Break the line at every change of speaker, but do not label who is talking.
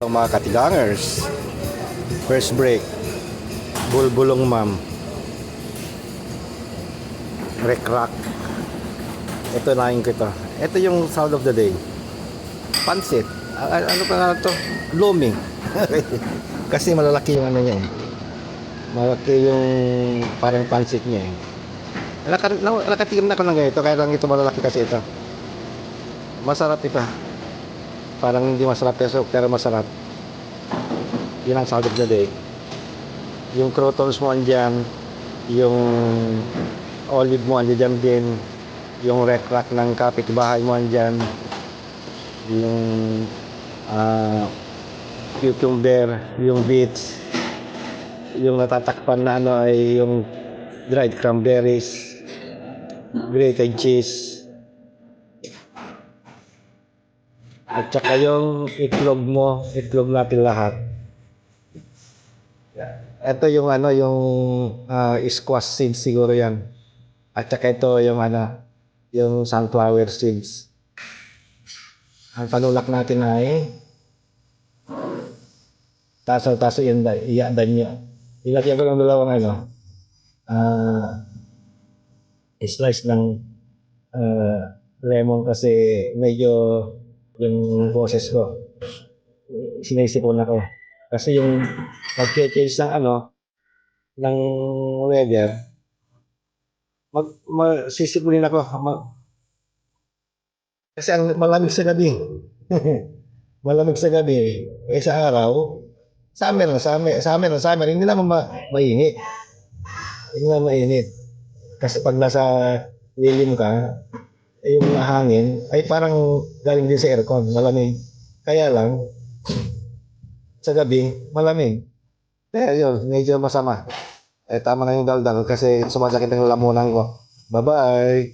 Mga katigangers, first break, bulbulong ma'am, rekrack. Ito nahin ko ito. Ito yung sound of the day. Pansit. Ano pa nga ito? Looming. Kasi malalaki yung ano niya eh. Malaki yung parang pansit niya eh. Nakatikim na ko ng ganito, kaya lang ito malalaki kasi ito. Masarap ito. Parang hindi masarap pero masarap. Yun ang sound of the day. Yung croutons mo andyan, yung olive mo andyan din, yung rekrack ng kapitbahay mo andyan, yung cucumber, yung beets, yung natatakpan na ano ay yung dried cranberries, grated cheese, at saka yung itlog natin lahat. Ito yung ano, yung squash seeds siguro yan. At saka ito yung ano, yung sunflower seeds. Ang panulak natin ay taso yung iyadan nyo. Ilagyan ko ng dalawang ano, slice ng lemon kasi medyo yung boses ko sinisipon ako. Kasi yung mag-change ng ano, ng weather, sisipunin ako. Kasi ang malamig sa gabi. Malamig sa gabi. Eh sa araw, summer. Hindi naman mainit. Hindi naman mainit. Kasi pag nasa lilim ka, eh, yung hangin, ay parang galing din sa aircon, malamig. Kaya lang, sa gabi, malamig. Kaya yun, medyo masama. Eh tama na yung daldal kasi sumasakit ang lamunan ko. Bye-bye!